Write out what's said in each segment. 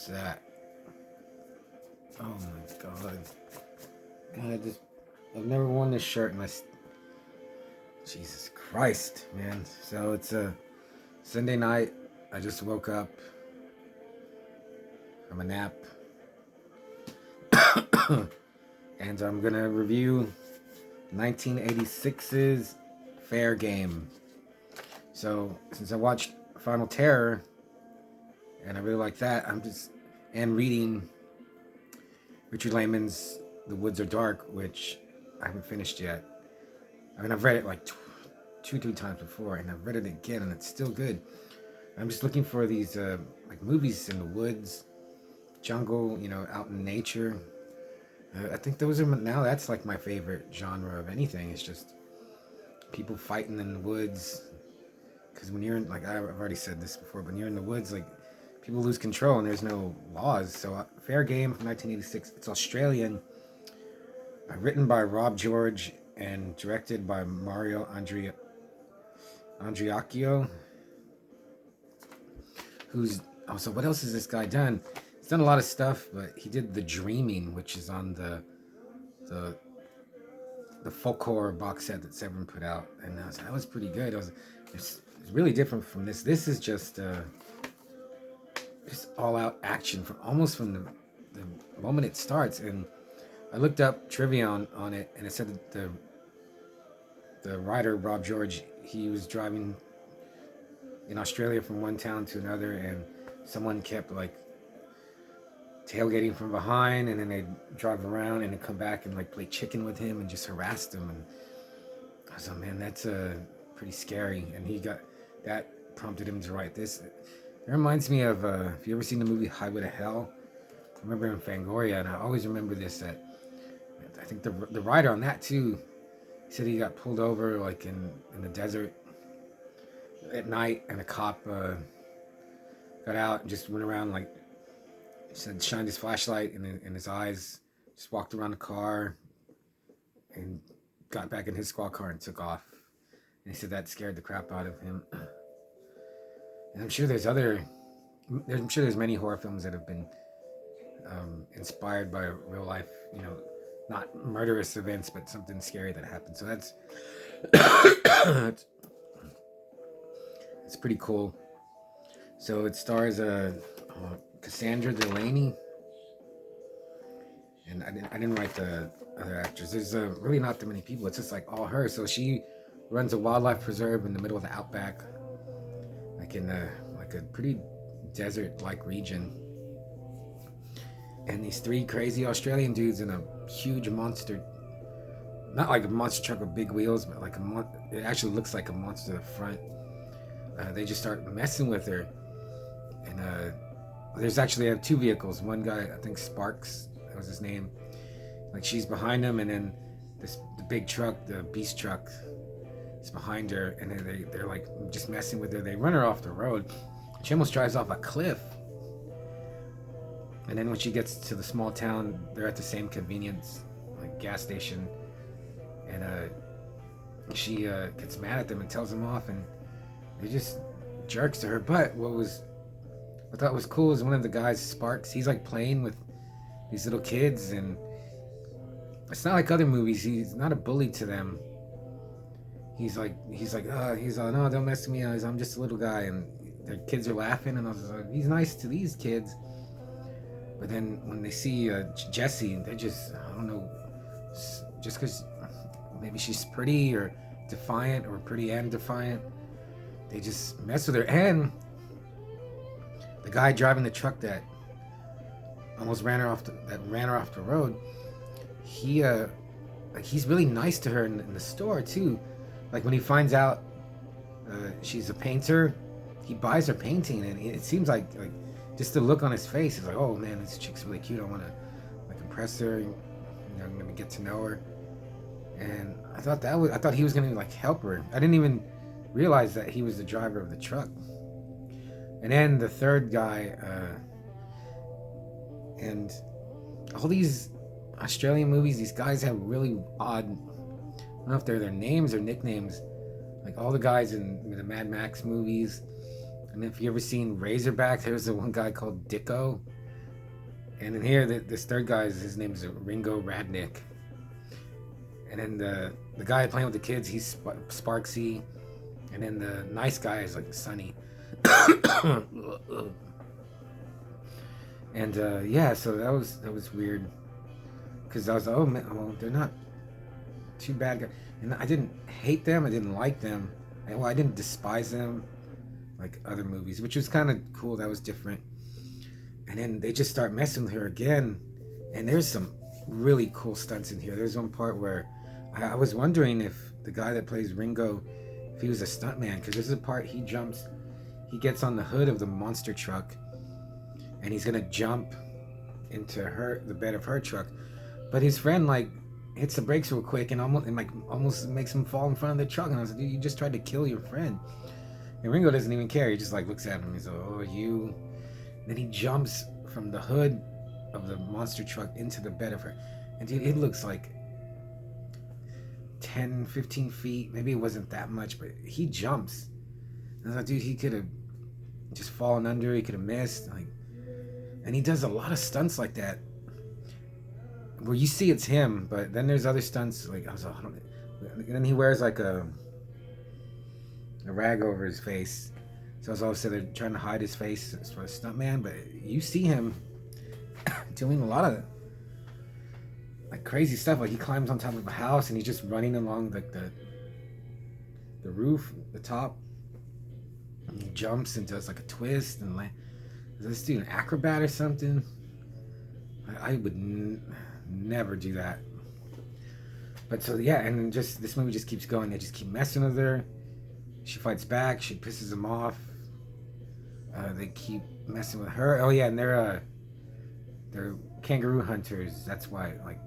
What's that? Oh my god. God, I've never worn this shirt in my... Jesus Christ, man. So it's a Sunday night. I just woke up from a nap. And I'm going to review 1986's Fair Game. So, since I watched Final Terror, and I really like that, and reading Richard Lehman's The Woods Are Dark, which I haven't finished yet. I mean, I've read it like two, 3 times before, and I've read it again, and it's still good. I'm just looking for these like movies in the woods, jungle, out in nature. I think that's like my favorite genre of anything. It's just people fighting in the woods. Because when you're in, like I've already said this before, but when you're in the woods, like people lose control and there's no laws. So Fair Game from 1986. It's Australian. Written by Rob George and directed by Mario Andriacchio. So what else has this guy done? He's done a lot of stuff, but he did The Dreaming, which is on the folk horror box set that Severin put out, and that was pretty good. It's really different from this. This is just all out action from the moment it starts. And I looked up trivia on it, and it said that the writer Rob George, he was driving in Australia from one town to another, and someone kept like tailgating from behind, and then they'd drive around and then come back and like play chicken with him and just harassed him. And I was like, man, that's pretty scary. And that prompted him to write this. It reminds me of if you ever seen the movie Highway to Hell. I remember in Fangoria, and I always remember this, that I think the writer on that too, he said he got pulled over like in the desert at night, and a cop got out and just went around, like said, shined his flashlight in his eyes, just walked around the car and got back in his squad car and took off. And he said that scared the crap out of him. And I'm sure there's many horror films that have been inspired by real life, not murderous events, but something scary that happened. So that's it's pretty cool. So it stars Cassandra Delaney, and I didn't write the other actors. There's really not that many people. It's just like all her. So she runs a wildlife preserve in the middle of the outback, like in a pretty desert-like region. And these 3 crazy Australian dudes in a huge monster, not like a monster truck with big wheels, but like it actually looks like a monster up front. They just start messing with her, and there's actually 2 vehicles. One guy, I think Sparks, that was his name. Like she's behind him, and then the big truck, the beast truck, is behind her, and then they're like just messing with her. They run her off the road. She almost drives off a cliff. And then when she gets to the small town, they're at the same convenience, like gas station, and she gets mad at them and tells them off, and they just jerks to her. But what I thought was cool is one of the guys, Sparks, he's like playing with these little kids, and it's not like other movies. He's not a bully to them. He's like, no, don't mess with me. I'm just a little guy, and the kids are laughing, and I was like, he's nice to these kids. But then when they see Jessie, they're just, I don't know, just because maybe she's pretty or defiant, or pretty and defiant, they just mess with her. And the guy driving the truck that almost ran her off the road, he's really nice to her in the store too. Like when he finds out she's a painter, he buys her painting, and it seems like just the look on his face is like, oh man, this chick's really cute. I want to like impress her. I'm gonna get to know her. And I thought he was gonna like help her. I didn't even realize that he was the driver of the truck. And then the third guy, and all these Australian movies, these guys have really odd, I don't know if they're their names or nicknames, like all the guys in the Mad Max movies. And if you ever seen Razorback, there's the one guy called Dicko. And in here, this third guy, his name is Ringo Radnick. And then the guy playing with the kids, he's Sparksy. And then the nice guy is like Sunny. And yeah, so that was weird, because I was like, oh man, well, they're not too bad guys. And I didn't hate them, I didn't like them, and well, I didn't despise them like other movies, which was kind of cool. That was different. And then they just start messing with her again, and there's some really cool stunts in here. There's one part where I was wondering if the guy that plays Ringo, if he was a stuntman, because there's a part he gets on the hood of the monster truck, and he's gonna jump into the bed of her truck, but his friend like hits the brakes real quick and almost makes him fall in front of the truck. And I was like, dude, you just tried to kill your friend. And Ringo doesn't even care. He just like looks at him. He's like, oh, you. And then he jumps from the hood of the monster truck into the bed of her, and dude, it looks like 10, 15 feet. Maybe it wasn't that much, but he jumps. And I was like, dude, he could have just fallen under. He could have missed. Like, and he does a lot of stunts like that where you see it's him, but then there's other stunts like I was like, and then he wears like a rag over his face. So I was also trying to hide his face for a stuntman, but you see him doing a lot of like crazy stuff. Like he climbs on top of a house and he's just running along like the roof, the top. And he jumps and does like a twist and like, is this dude an acrobat or something? I would never do that. But so yeah, and then just this movie just keeps going. They just keep messing with her. She fights back. She pisses him off. They keep messing with her. Oh yeah, and they're kangaroo hunters. That's why, like,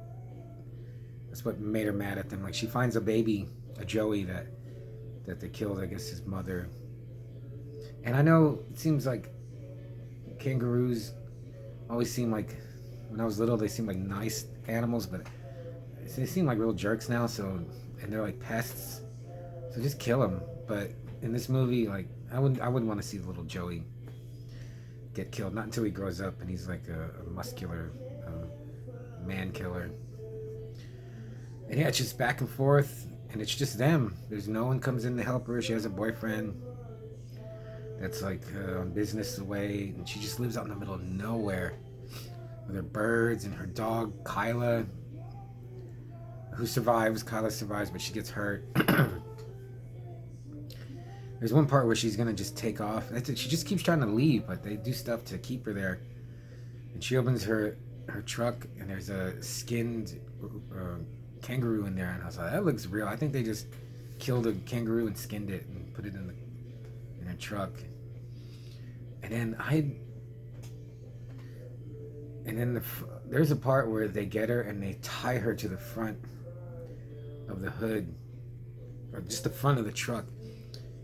that's what made her mad at them. Like she finds a baby, a Joey that they killed. I guess his mother. And I know it seems like kangaroos always seem like, when I was little, they seemed like nice animals, but they seem like real jerks now. So, and they're like pests. So just kill them. But in this movie, like I wouldn't want to see little Joey get killed. Not until he grows up and he's like a muscular man killer. And yeah, it's just back and forth, and it's just them. There's no one comes in to help her. She has a boyfriend that's like on business away, and she just lives out in the middle of nowhere with her birds and her dog Kyla, who survives. Kyla survives, but she gets hurt. There's one part where she's gonna just take off. She just keeps trying to leave, but they do stuff to keep her there. And she opens her truck, and there's a skinned kangaroo in there, and I was like, that looks real. I think they just killed a kangaroo and skinned it and put it in a truck. And then there's a part where they get her and they tie her to the front of the hood, or just the front of the truck,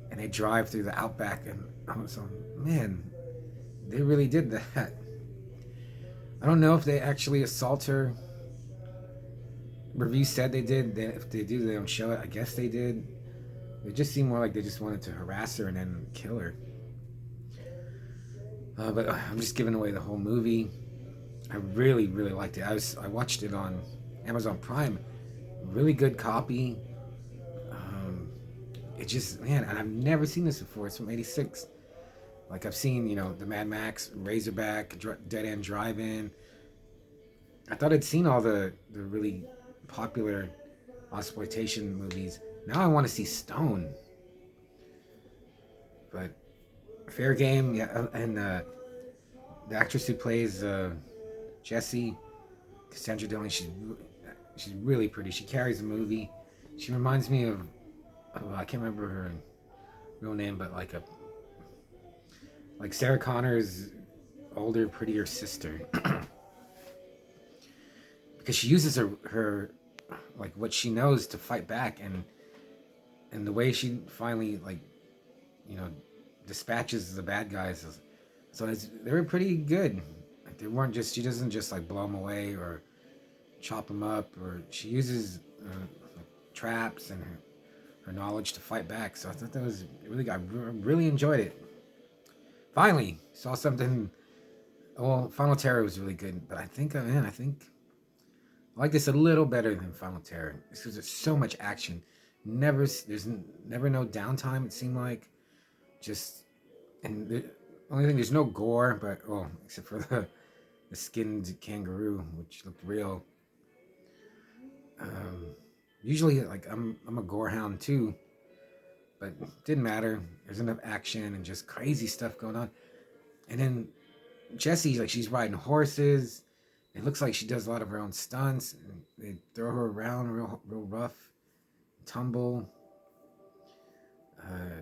and they drive through the outback. And I was like, man, they really did that. I don't know if they actually assault her. Reviews said they did. If they do, they don't show it. I guess they did. It just seemed more like they just wanted to harass her and then kill her. But I'm just giving away the whole movie. I really, really liked it. I watched it on Amazon Prime. Really good copy. It just, man, and I've never seen this before. It's from '86. Like I've seen, the Mad Max, Razorback, Dead End Drive-In. I thought I'd seen all the really popular Ozsplpitation movies. Now I want to see Stone. But fair game, yeah. And the actress who plays Jessie, Cassandra Dillon, she's really pretty. She carries the movie. She reminds me of, I can't remember her real name, but like Sarah Connor's older, prettier sister. Because she uses her like what she knows to fight back, and the way she finally dispatches the bad guys. So they were pretty good. Like they weren't just, she doesn't just like blow them away or chop them up, or she uses traps and her knowledge to fight back. So I thought that was really good. I really enjoyed it. Finally saw something well, Final Terror was really good, but I think, man, I think I like this a little better than Final Terror. Because there's so much action. There's never no downtime. It seemed like just, and the only thing, there's no gore, but well, except for the skinned kangaroo, which looked real. Um, Usually, like I'm a gore hound too, but it didn't matter. There's enough action and just crazy stuff going on. And then Jessie, like she's riding horses. It looks like she does a lot of her own stunts. And they throw her around real rough, tumble. Uh,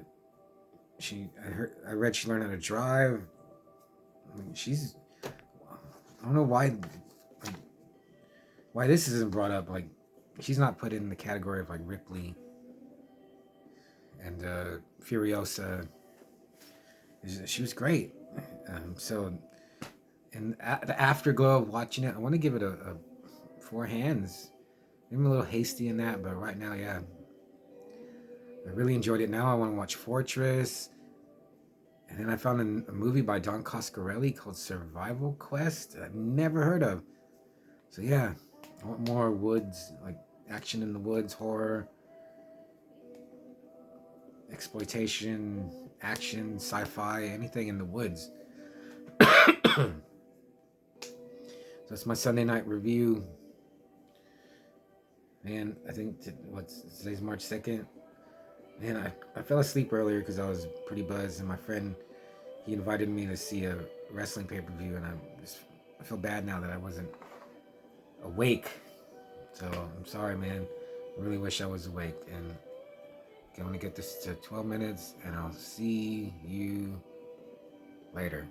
I read she learned how to drive. I mean, I don't know why this isn't brought up. Like, she's not put in the category of like Ripley and Furiosa. She was great. So, and the afterglow of watching it, I want to give it a four hands. I'm a little hasty in that, but right now, yeah, I really enjoyed it. Now I want to watch Fortress. And then I found a movie by Don Coscarelli called Survival Quest that I've never heard of. So yeah, I want more woods, like action in the woods, horror, exploitation, action, sci-fi, anything in the woods. So that's my Sunday night review. Man, I think today's March 2nd. Man, I fell asleep earlier because I was pretty buzzed, and my friend, he invited me to see a wrestling pay-per-view, and I feel bad now that I wasn't awake. So I'm sorry, man. I really wish I was awake. And okay, I'm gonna get this to 12 minutes, and I'll see you later.